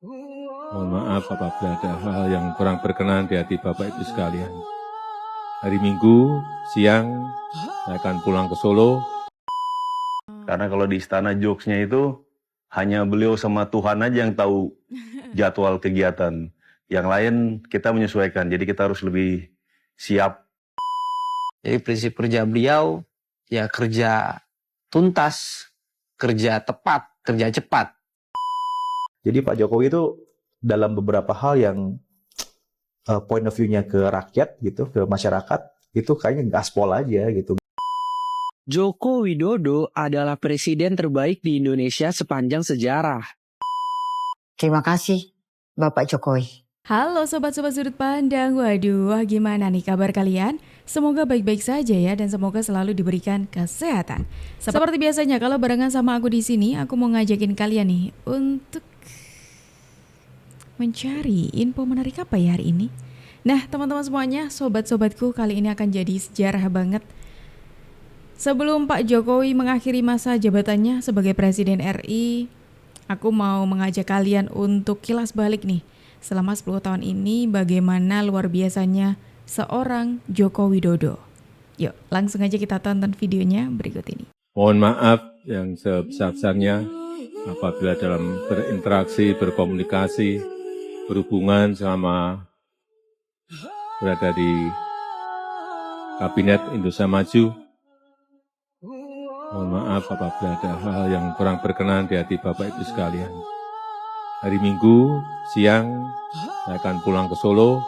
Mohon maaf apabila ada hal yang kurang berkenan di hati Bapak Ibu sekalian. Hari Minggu siang saya akan pulang ke Solo. Karena kalau di istana jokesnya itu hanya beliau sama Tuhan aja yang tahu jadwal kegiatan. Yang lain kita menyesuaikan, jadi kita harus lebih siap. Jadi prinsip kerja beliau ya kerja tuntas, kerja tepat, kerja cepat. Jadi Pak Jokowi itu dalam beberapa hal yang point of view-nya ke rakyat gitu, ke masyarakat, itu kayaknya gaspol aja gitu. Joko Widodo adalah presiden terbaik di Indonesia sepanjang sejarah. Terima kasih, Bapak Jokowi. Halo sobat-sobat sudut pandang, waduh gimana nih kabar kalian? Semoga baik-baik saja ya dan semoga selalu diberikan kesehatan. Seperti biasanya kalau barengan sama aku di sini, aku mau ngajakin kalian nih untuk mencari info menarik apa ya hari ini. Nah teman-teman semuanya, sobat-sobatku, kali ini akan jadi sejarah banget. Sebelum Pak Jokowi mengakhiri masa jabatannya sebagai Presiden RI, aku mau mengajak kalian untuk kilas balik nih. Selama 10 tahun ini bagaimana luar biasanya seorang Joko Widodo. Yuk langsung aja kita tonton videonya berikut ini. Mohon maaf yang sebesar-besarnya apabila dalam berinteraksi, berkomunikasi, berhubungan selama berada di Kabinet Indonesia Maju. Mohon maaf apabila ada hal yang kurang berkenan di hati Bapak Ibu sekalian. Hari Minggu siang saya akan pulang ke Solo.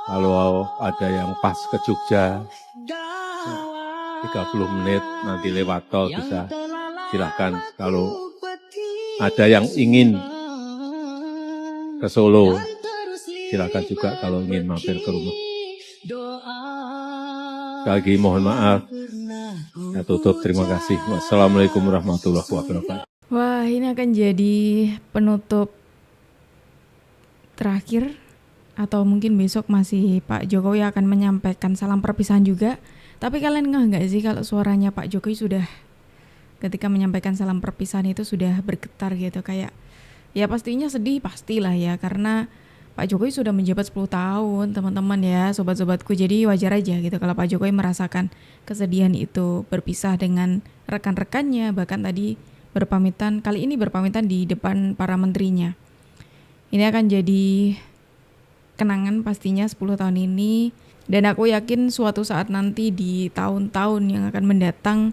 Kalau ada yang pas ke Jogja 30 menit nanti lewat tol bisa, silahkan. Kalau ada yang ingin ke Solo, silahkan juga kalau ingin mampir ke rumah. Sekali lagi mohon maaf. Saya tutup, terima kasih. Wassalamualaikum warahmatullahi wabarakatuh. Wah, ini akan jadi penutup terakhir atau mungkin besok masih Pak Jokowi akan menyampaikan salam perpisahan juga. Tapi kalian nggak sih kalau suaranya Pak Jokowi sudah ketika menyampaikan salam perpisahan itu sudah bergetar gitu, kayak ya pastinya sedih pastilah ya, karena Pak Jokowi sudah menjabat 10 tahun teman-teman ya sobat-sobatku. Jadi wajar aja gitu kalau Pak Jokowi merasakan kesedihan itu, berpisah dengan rekan-rekannya, bahkan tadi berpamitan, kali ini berpamitan di depan para menterinya. Ini akan jadi kenangan pastinya 10 tahun ini, dan aku yakin suatu saat nanti di tahun-tahun yang akan mendatang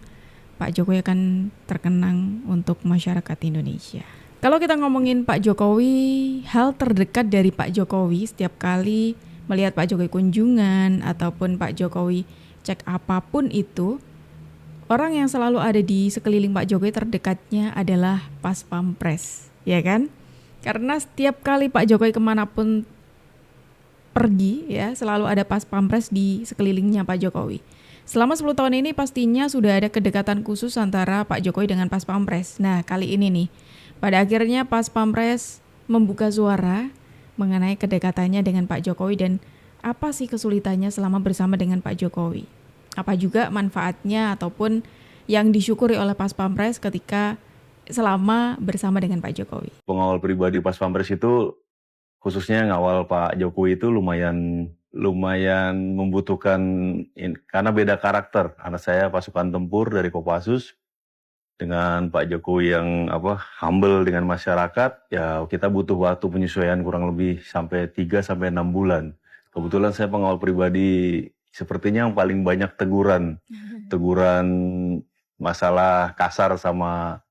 Pak Jokowi akan terkenang untuk masyarakat Indonesia. Kalau kita ngomongin Pak Jokowi, hal terdekat dari Pak Jokowi setiap kali melihat Pak Jokowi kunjungan ataupun Pak Jokowi cek apapun itu, orang yang selalu ada di sekeliling Pak Jokowi terdekatnya adalah Pas Pampres, ya kan? Karena setiap kali Pak Jokowi kemanapun pergi ya, selalu ada Pas Pampres di sekelilingnya Pak Jokowi. Selama 10 tahun ini pastinya sudah ada kedekatan khusus antara Pak Jokowi dengan Pas Pampres. Nah kali ini nih, pada akhirnya Pas Pampres membuka suara mengenai kedekatannya dengan Pak Jokowi dan apa sih kesulitannya selama bersama dengan Pak Jokowi. Apa juga manfaatnya ataupun yang disyukuri oleh Pas Pampres ketika selama bersama dengan Pak Jokowi. Pengawal pribadi Pas Pampres itu khususnya ngawal Pak Jokowi itu lumayan membutuhkan karena beda karakter. Anak saya pasukan tempur dari Kopassus dengan Pak Jokowi yang humble dengan masyarakat, ya kita butuh waktu penyesuaian kurang lebih sampai 3-6 bulan. Kebetulan saya pengawal pribadi sepertinya yang paling banyak teguran masalah kasar sama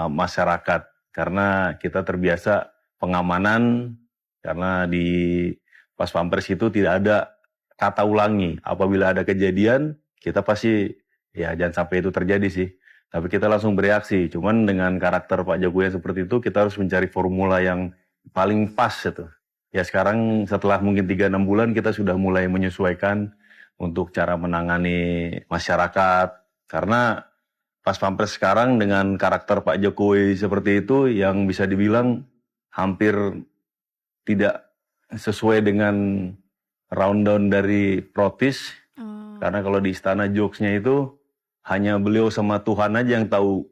masyarakat, karena kita terbiasa pengamanan, karena di Pas Pampres itu tidak ada kata ulangi. Apabila ada kejadian, kita pasti ya jangan sampai itu terjadi sih. Tapi kita langsung bereaksi. Cuman dengan karakter Pak Jokowi yang seperti itu, kita harus mencari formula yang paling pas itu. Ya sekarang setelah mungkin 3-6 bulan kita sudah mulai menyesuaikan untuk cara menangani masyarakat. Karena Pas Pampres sekarang dengan karakter Pak Jokowi seperti itu yang bisa dibilang hampir tidak sesuai dengan rundown dari Protis. Karena kalau di istana jokesnya itu hanya beliau sama Tuhan aja yang tahu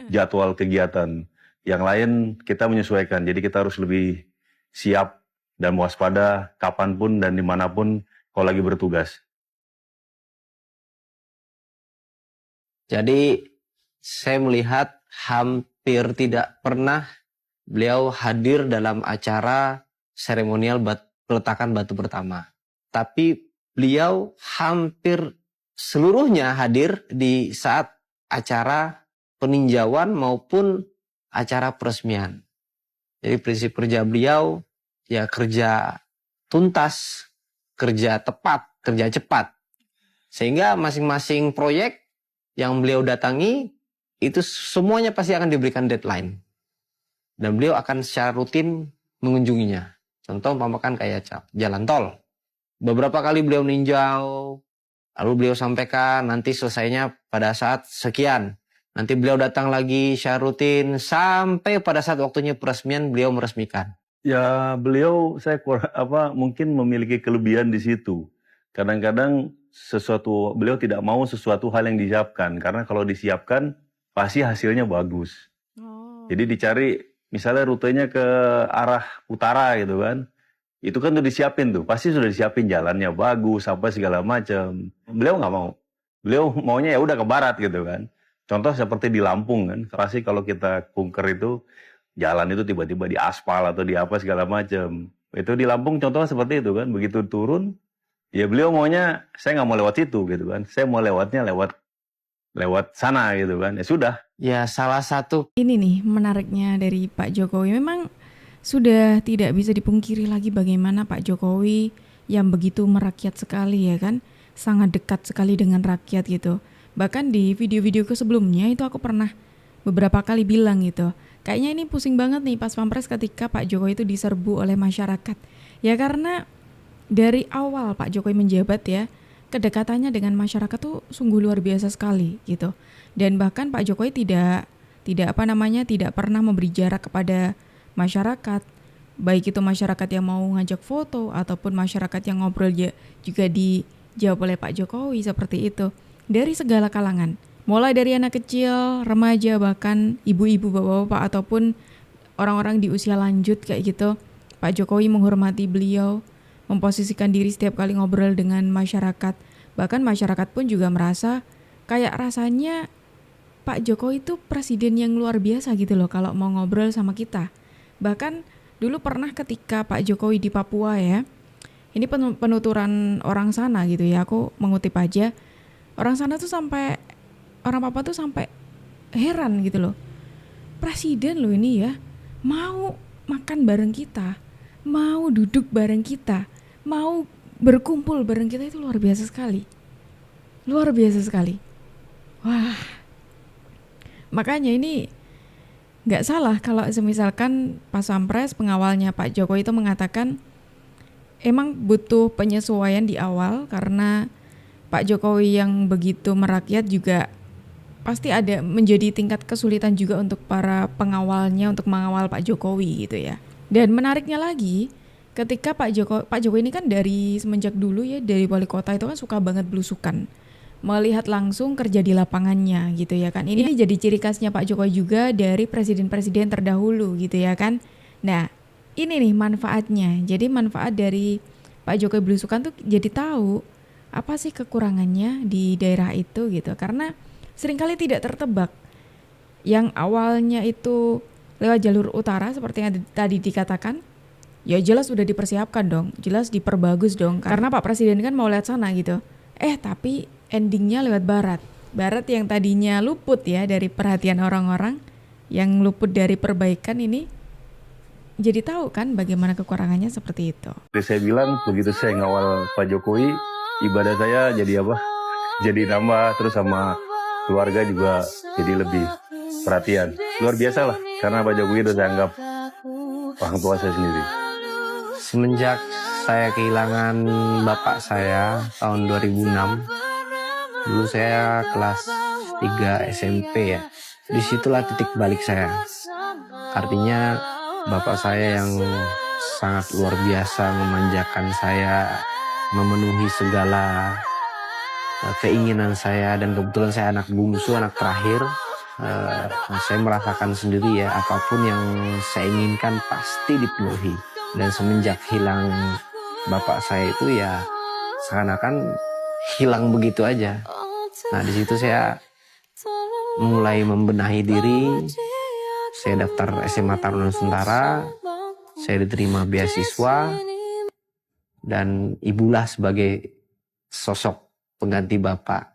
jadwal kegiatan. Yang lain kita menyesuaikan. Jadi kita harus lebih siap dan waspada kapanpun dan dimanapun kalau lagi bertugas. Jadi saya melihat hampir tidak pernah beliau hadir dalam acara seremonial peletakan batu pertama. Tapi beliau hampir seluruhnya hadir di saat acara peninjauan maupun acara peresmian. Jadi prinsip kerja beliau ya kerja tuntas, kerja tepat, kerja cepat. Sehingga masing-masing proyek yang beliau datangi itu semuanya pasti akan diberikan deadline. Dan beliau akan secara rutin mengunjunginya. Contoh umpamakan kayak jalan tol. Beberapa kali beliau ninjau, lalu beliau sampaikan nanti selesainya pada saat sekian. Nanti beliau datang lagi secara rutin sampai pada saat waktunya peresmian beliau meresmikan. Ya beliau mungkin memiliki kelebihan di situ. Kadang-kadang beliau tidak mau sesuatu hal yang disiapkan. Karena kalau disiapkan pasti hasilnya bagus. Jadi dicari misalnya rutenya ke arah utara gitu kan. Itu kan udah disiapin tuh. Pasti sudah disiapin jalannya bagus apa segala macam. Beliau nggak mau. Beliau maunya ya udah ke barat gitu kan. Contoh seperti di Lampung kan. Pasti kalau kita kunker itu jalan itu tiba-tiba di aspal atau di apa segala macam. Itu di Lampung contohnya seperti itu kan. Begitu turun ya beliau maunya saya nggak mau lewat situ gitu kan. Saya mau lewatnya lewat sana gitu kan. Ya sudah. Ya salah satu Ini nih menariknya dari Pak Jokowi. Memang sudah tidak bisa dipungkiri lagi bagaimana Pak Jokowi yang begitu merakyat sekali ya kan. Sangat dekat sekali dengan rakyat gitu. Bahkan di video-video sebelumnya itu aku pernah beberapa kali bilang gitu. Kayaknya ini pusing banget nih pas Pampres ketika Pak Jokowi itu diserbu oleh masyarakat. Ya karena dari awal Pak Jokowi menjabat ya, kedekatannya dengan masyarakat tuh sungguh luar biasa sekali gitu. Dan bahkan Pak Jokowi tidak pernah memberi jarak kepada masyarakat. Baik itu masyarakat yang mau ngajak foto ataupun masyarakat yang ngobrol juga dijawab oleh Pak Jokowi seperti itu. Dari segala kalangan. Mulai dari anak kecil, remaja, bahkan ibu-ibu, bapak-bapak ataupun orang-orang di usia lanjut kayak gitu. Pak Jokowi menghormati beliau, memposisikan diri setiap kali ngobrol dengan masyarakat. Bahkan masyarakat pun juga merasa kayak rasanya Pak Jokowi itu presiden yang luar biasa gitu loh kalau mau ngobrol sama kita. Bahkan dulu pernah ketika Pak Jokowi di Papua ya, ini penuturan orang sana gitu ya, aku mengutip aja. Orang sana tuh orang Papua tuh sampai heran gitu loh. Presiden loh ini ya, mau makan bareng kita, mau duduk bareng kita, mau berkumpul bareng kita, itu luar biasa sekali. Luar biasa sekali. Wah. Makanya ini gak salah kalau misalkan pas Pampres pengawalnya Pak Jokowi itu mengatakan emang butuh penyesuaian di awal karena Pak Jokowi yang begitu merakyat juga pasti ada menjadi tingkat kesulitan juga untuk para pengawalnya untuk mengawal Pak Jokowi gitu ya. Dan menariknya lagi ketika Pak Jokowi ini kan dari semenjak dulu ya dari wali kota itu kan suka banget belusukan. Melihat langsung kerja di lapangannya gitu ya kan. Ini jadi ciri khasnya Pak Jokowi juga dari presiden-presiden terdahulu gitu ya kan. Nah ini nih manfaatnya. Jadi manfaat dari Pak Jokowi belusukan tuh jadi tahu apa sih kekurangannya di daerah itu gitu. Karena seringkali tidak tertebak. Yang awalnya itu lewat jalur utara seperti yang tadi dikatakan, ya jelas udah dipersiapkan dong, jelas diperbagus dong. Karena Pak Presiden kan mau lewat sana gitu. Tapi endingnya lewat barat. Barat yang tadinya luput ya dari perhatian orang-orang, yang luput dari perbaikan ini, jadi tahu kan bagaimana kekurangannya seperti itu. Saya bilang begitu saya ngawal Pak Jokowi, ibadah saya jadi apa? Jadi nambah, terus sama keluarga juga jadi lebih perhatian. Luar biasa lah, karena Pak Jokowi udah saya anggap orang tua saya sendiri. semenjak saya kehilangan bapak saya tahun 2006, dulu saya kelas 3 SMP ya. Disitulah titik balik saya. Artinya bapak saya yang sangat luar biasa memanjakan saya, memenuhi segala keinginan saya, dan kebetulan saya anak bungsu, anak terakhir. Saya merasakan sendiri ya, apapun yang saya inginkan pasti dipenuhi. Dan semenjak hilang bapak saya itu ya seakan-akan hilang begitu aja. Nah di situ saya mulai membenahi diri. Saya daftar SMA Taruna Nusantara, saya diterima beasiswa, dan ibulah sebagai sosok pengganti bapak.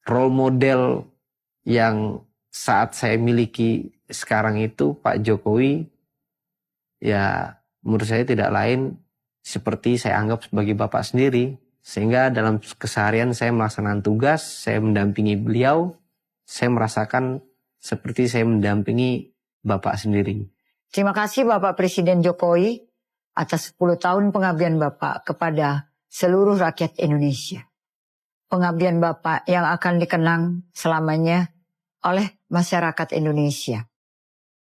Role model yang saat saya miliki sekarang itu Pak Jokowi, ya menurut saya tidak lain seperti saya anggap sebagai bapak sendiri. Sehingga dalam keseharian saya melaksanakan tugas, saya mendampingi beliau, saya merasakan seperti saya mendampingi bapak sendiri. Terima kasih Bapak Presiden Jokowi atas 10 tahun pengabdian Bapak kepada seluruh rakyat Indonesia. Pengabdian Bapak yang akan dikenang selamanya oleh masyarakat Indonesia.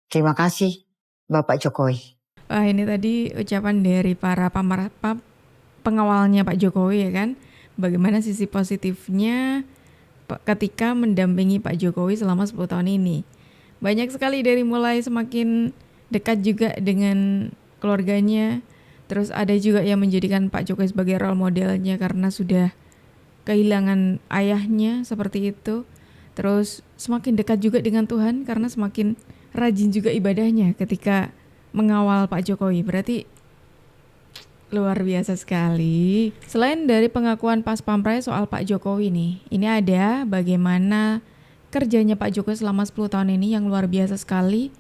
Terima kasih Bapak Jokowi. Wah, ini tadi ucapan dari para pengawalnya Pak Jokowi ya kan. Bagaimana sisi positifnya ketika mendampingi Pak Jokowi selama 10 tahun ini. Banyak sekali, dari mulai semakin dekat juga dengan keluarganya. Terus ada juga yang menjadikan Pak Jokowi sebagai role modelnya karena sudah kehilangan ayahnya seperti itu. Terus semakin dekat juga dengan Tuhan karena semakin rajin juga ibadahnya ketika mengawal Pak Jokowi. Berarti luar biasa sekali. Selain dari pengakuan Pas Pampres soal Pak Jokowi nih, ini ada bagaimana kerjanya Pak Jokowi selama 10 tahun ini yang luar biasa sekali.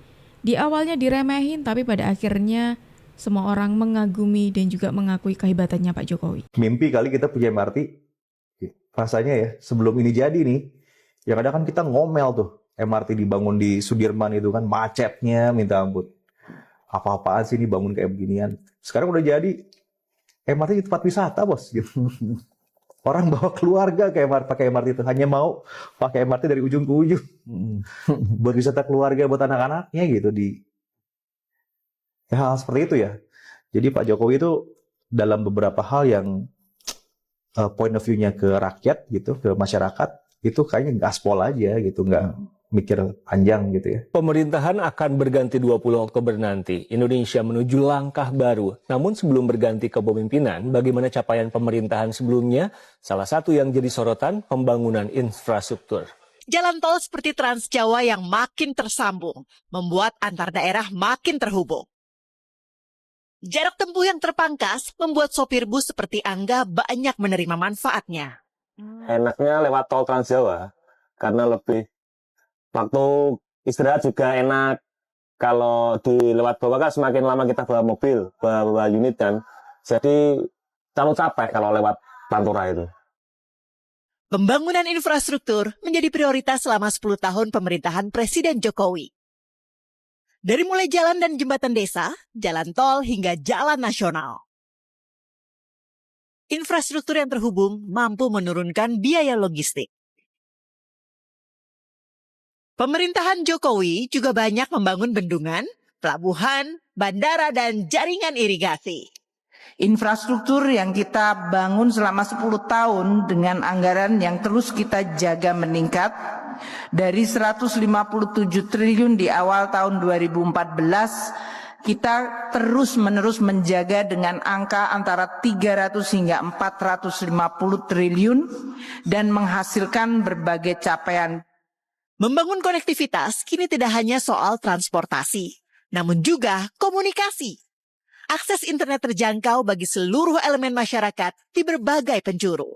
Di awalnya diremehin, tapi pada akhirnya semua orang mengagumi dan juga mengakui kehebatannya Pak Jokowi. Mimpi kali kita punya MRT. Rasanya ya, sebelum ini jadi nih, yang ada kan kita ngomel tuh. MRT dibangun di Sudirman itu kan macetnya minta ampun. Apa-apaan sih ini bangun kayak beginian. Sekarang udah jadi, MRT di tempat wisata bos. Orang bawa keluarga pakai MRT itu. Hanya mau pakai MRT dari ujung ke ujung. Buat wisata keluarga, buat anak-anaknya gitu. Ya, hal seperti itu ya. Jadi Pak Jokowi itu dalam beberapa hal yang point of view-nya ke rakyat gitu, ke masyarakat, itu kayaknya gaspol aja gitu, nggak mikir panjang gitu ya. Pemerintahan akan berganti 20 Oktober nanti. Indonesia menuju langkah baru. Namun sebelum berganti kepemimpinan, bagaimana capaian pemerintahan sebelumnya? Salah satu yang jadi sorotan, pembangunan infrastruktur. Jalan tol seperti Trans Jawa yang makin tersambung, membuat antar daerah makin terhubung. Jarak tempuh yang terpangkas membuat sopir bus seperti Angga banyak menerima manfaatnya. Enaknya lewat tol Trans Jawa, karena lebih waktu istirahat juga enak. Kalau di lewat bawah kan semakin lama kita bawa mobil, bawa unit kan. Jadi terlalu capek kalau lewat Pantura itu. Pembangunan infrastruktur menjadi prioritas selama 10 tahun pemerintahan Presiden Jokowi. Dari mulai jalan dan jembatan desa, jalan tol hingga jalan nasional. Infrastruktur yang terhubung mampu menurunkan biaya logistik. Pemerintahan Jokowi juga banyak membangun bendungan, pelabuhan, bandara, dan jaringan irigasi. Infrastruktur yang kita bangun selama 10 tahun dengan anggaran yang terus kita jaga meningkat dari 157 triliun di awal tahun 2014, kita terus-menerus menjaga dengan angka antara 300 hingga 450 triliun dan menghasilkan berbagai capaian. Membangun konektivitas kini tidak hanya soal transportasi, namun juga komunikasi. Akses internet terjangkau bagi seluruh elemen masyarakat di berbagai penjuru.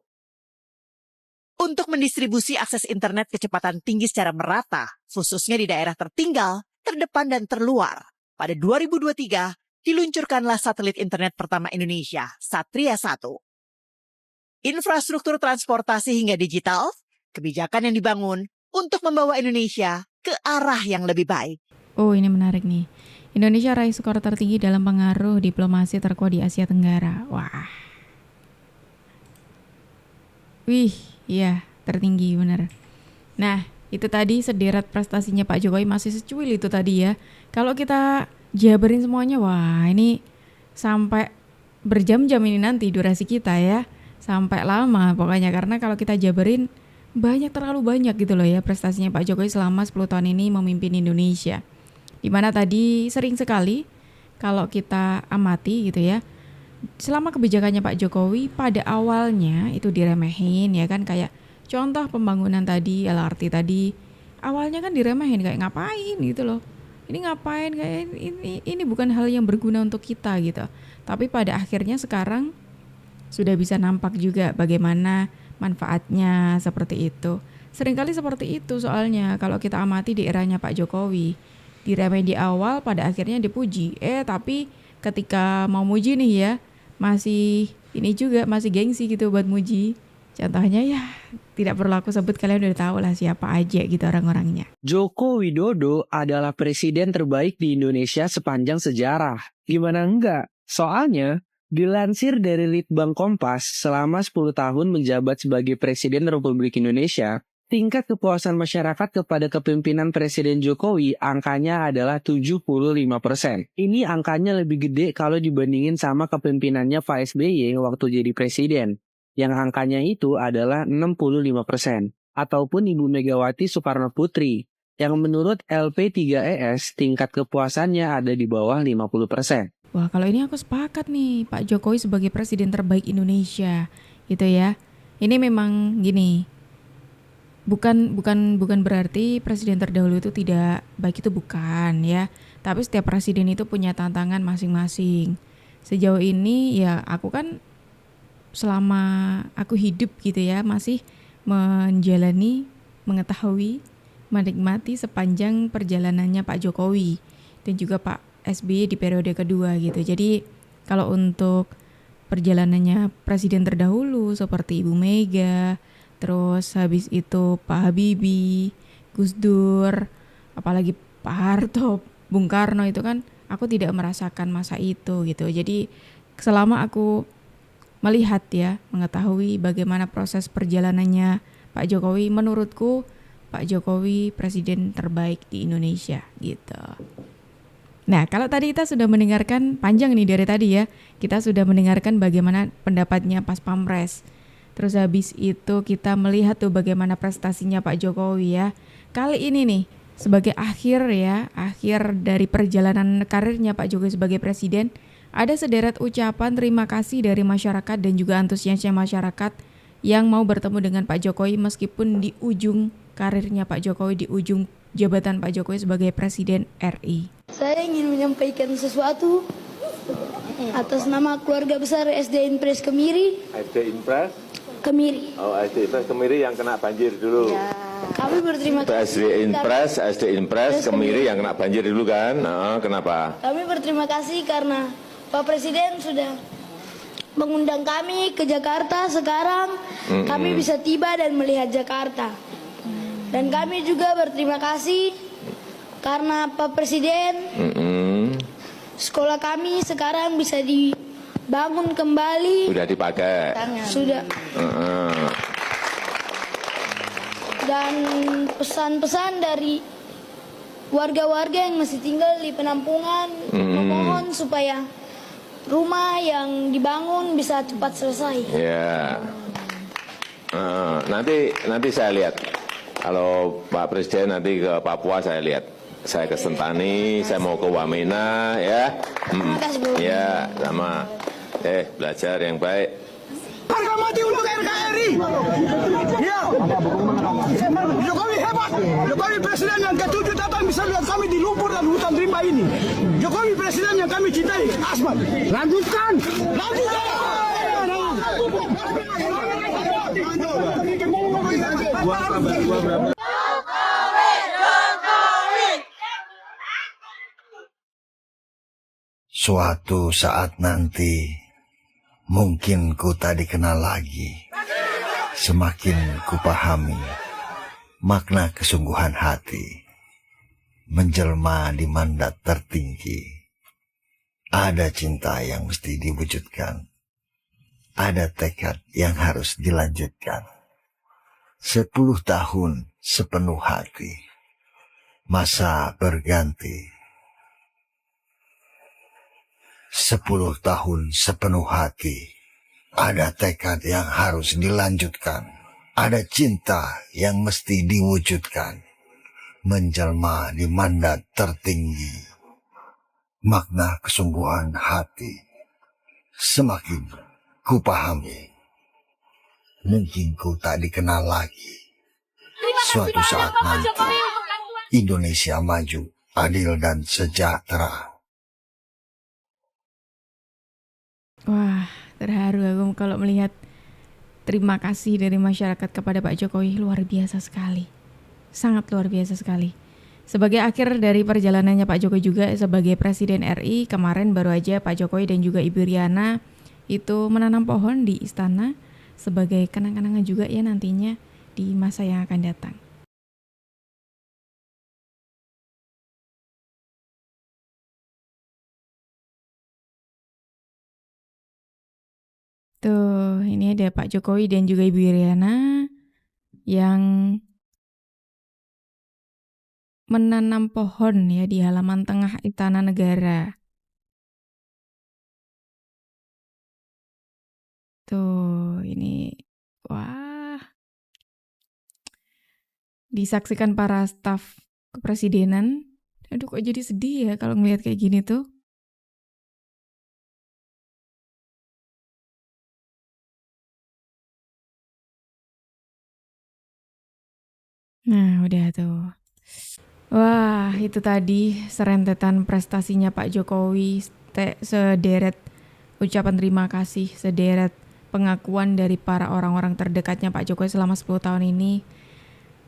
Untuk mendistribusi akses internet kecepatan tinggi secara merata, khususnya di daerah tertinggal, terdepan dan terluar, pada 2023 diluncurkanlah satelit internet pertama Indonesia, Satria 1. Infrastruktur transportasi hingga digital, kebijakan yang dibangun untuk membawa Indonesia ke arah yang lebih baik. Oh, ini menarik nih. Indonesia raih skor tertinggi dalam pengaruh diplomasi terkuat di Asia Tenggara. Wah. Wih, iya, tertinggi benar. Nah, itu tadi sederet prestasinya Pak Jokowi, masih secuil itu tadi ya. Kalau kita jabarin semuanya, wah ini sampai berjam-jam ini nanti durasi kita ya. Sampai lama pokoknya, karena kalau kita jabarin terlalu banyak gitu loh ya prestasinya Pak Jokowi selama 10 tahun ini memimpin Indonesia. Dimana tadi sering sekali kalau kita amati gitu ya, selama kebijakannya Pak Jokowi pada awalnya itu diremehin ya kan, kayak contoh pembangunan tadi, LRT tadi, awalnya kan diremehin kayak ngapain gitu loh. Ini ngapain, kayak ini bukan hal yang berguna untuk kita gitu. Tapi pada akhirnya sekarang sudah bisa nampak juga bagaimana manfaatnya seperti itu. Seringkali seperti itu soalnya kalau kita amati di eranya Pak Jokowi. Diremehin di awal, pada akhirnya dipuji. Tapi ketika mau muji nih ya, masih gengsi gitu buat muji. Contohnya ya tidak perlu aku sebut, kalian udah tahu lah siapa aja gitu orang-orangnya. Joko Widodo adalah presiden terbaik di Indonesia sepanjang sejarah. Gimana enggak? Soalnya, dilansir dari Litbang Kompas, selama 10 tahun menjabat sebagai Presiden Republik Indonesia, tingkat kepuasan masyarakat kepada kepemimpinan Presiden Jokowi angkanya adalah 75%. Ini angkanya lebih gede kalau dibandingin sama kepemimpinannya Pak SBY waktu jadi presiden, yang angkanya itu adalah 65%. Ataupun Ibu Megawati Soekarno Putri, yang menurut LP3ES tingkat kepuasannya ada di bawah 50%. Wah, kalau ini aku sepakat nih, Pak Jokowi sebagai presiden terbaik Indonesia, gitu ya. Ini memang gini, bukan berarti presiden terdahulu itu tidak baik, itu bukan ya. Tapi setiap presiden itu punya tantangan masing-masing. Sejauh ini ya aku kan selama aku hidup gitu ya, masih menjalani, mengetahui, menikmati sepanjang perjalanannya Pak Jokowi dan juga Pak SBY di periode kedua gitu. Jadi kalau untuk perjalanannya presiden terdahulu seperti Ibu Mega, terus habis itu Pak Habibie, Gus Dur, apalagi Pak Harto, Bung Karno, itu kan aku tidak merasakan masa itu gitu. Jadi selama aku melihat ya, mengetahui bagaimana proses perjalanannya Pak Jokowi, menurutku Pak Jokowi presiden terbaik di Indonesia gitu. Nah, kalau tadi kita sudah mendengarkan, panjang nih dari tadi ya, kita sudah mendengarkan bagaimana pendapatnya Pas Pampres. Terus habis itu kita melihat tuh bagaimana prestasinya Pak Jokowi ya. Kali ini nih, sebagai akhir dari perjalanan karirnya Pak Jokowi sebagai presiden, ada sederet ucapan terima kasih dari masyarakat dan juga antusiasnya masyarakat yang mau bertemu dengan Pak Jokowi meskipun di ujung karirnya Pak Jokowi, di ujung jabatan Pak Jokowi sebagai Presiden RI. Saya ingin menyampaikan sesuatu atas nama keluarga besar SD Impres Kemiri. SD Impres? Kemiri. Oh, SD Impres Kemiri yang kena banjir dulu. Ya. Kami berterima kasih. SD Impres Kemiri yang kena banjir dulu kan? Kenapa? Kami berterima kasih karena Pak Presiden sudah mengundang kami ke Jakarta. Sekarang kami bisa tiba dan melihat Jakarta. Dan kami juga berterima kasih karena Pak Presiden sekolah kami sekarang bisa dibangun kembali. Sudah dipakai. Sudah. Dan pesan-pesan dari warga-warga yang masih tinggal di penampungan memohon supaya rumah yang dibangun bisa cepat selesai. Ya. Nanti saya lihat. Kalau Pak Presiden nanti ke Papua saya lihat. Saya ke Sentani, saya mau ke Wamena ya. Terima kasih, Bro. Ya, sama. Belajar yang baik. Harga mati untuk NKRI. Ya. Jokowi hebat. Jokowi presiden yang ke-7 datang bisa lihat kami di lumpur dan hutan rimba ini. Jokowi presiden yang kami cintai. Asmat. Lanjutkan. Suatu saat nanti, mungkin ku tak dikenal lagi. Semakin ku pahami makna kesungguhan hati, menjelma di mandat tertinggi. Ada cinta yang mesti diwujudkan, ada tekad yang harus dilanjutkan. 10 tahun sepenuh hati, masa berganti. 10 tahun sepenuh hati, ada tekad yang harus dilanjutkan, Ada cinta yang mesti diwujudkan, menjelma di mandat tertinggi. Makna kesungguhan hati semakin kupahami. Mungkin ku tak dikenal lagi. Suatu saat nanti Indonesia maju, adil dan sejahtera. Wah, terharu aku kalau melihat terima kasih dari masyarakat kepada Pak Jokowi. Luar biasa sekali. Sangat luar biasa sekali. Sebagai akhir dari perjalanannya Pak Jokowi juga sebagai Presiden RI, kemarin baru aja Pak Jokowi dan juga Ibu Riana itu menanam pohon di istana sebagai kenang-kenangan juga ya nantinya di masa yang akan datang. Tuh, ini ada Pak Jokowi dan juga Ibu Iriana yang menanam pohon ya di halaman tengah Istana Negara. Tuh, ini wah. Disaksikan para staf kepresidenan. Aduh, kok jadi sedih ya kalau ngelihat kayak gini tuh. Nah, udah tuh. Wah, itu tadi serentetan prestasinya Pak Jokowi, sederet ucapan terima kasih, sederet pengakuan dari para orang-orang terdekatnya Pak Jokowi selama 10 tahun ini.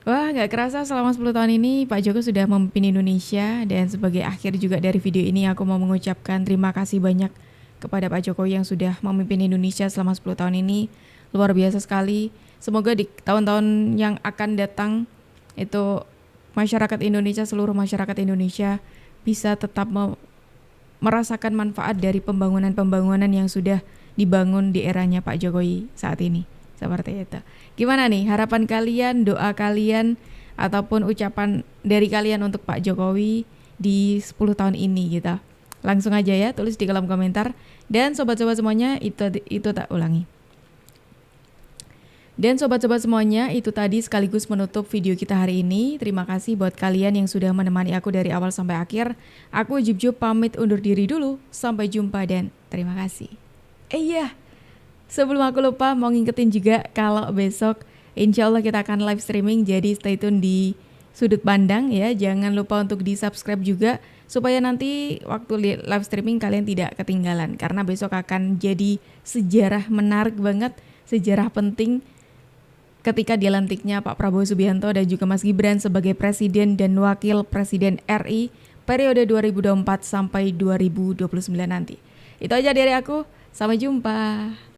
Wah, gak kerasa selama 10 tahun ini Pak Jokowi sudah memimpin Indonesia. Dan sebagai akhir juga dari video ini aku mau mengucapkan terima kasih banyak kepada Pak Jokowi yang sudah memimpin Indonesia selama 10 tahun ini. Luar biasa sekali. Semoga di tahun-tahun yang akan datang itu masyarakat Indonesia, seluruh masyarakat Indonesia bisa tetap merasakan manfaat dari pembangunan-pembangunan yang sudah dibangun di eranya Pak Jokowi saat ini. Seperti itu. Gimana nih harapan kalian, doa kalian, ataupun ucapan dari kalian untuk Pak Jokowi di 10 tahun ini gitu. Langsung aja ya, tulis di kolom komentar. Dan sobat-sobat semuanya, itu tak ulangi. Dan sobat-sobat semuanya, itu tadi sekaligus menutup video kita hari ini. Terima kasih buat kalian yang sudah menemani aku dari awal sampai akhir. Aku Jub pamit undur diri dulu. Sampai jumpa dan terima kasih. Iya, sebelum aku lupa mau ngingetin juga kalau besok insya Allah kita akan live streaming. Jadi stay tune di sudut pandang ya. Jangan lupa untuk di subscribe juga supaya nanti waktu live streaming kalian tidak ketinggalan. Karena besok akan jadi sejarah menarik banget, sejarah penting ketika dilantiknya Pak Prabowo Subianto dan juga Mas Gibran sebagai Presiden dan Wakil Presiden RI periode 2024 sampai 2029 nanti. Itu aja dari aku, sampai jumpa.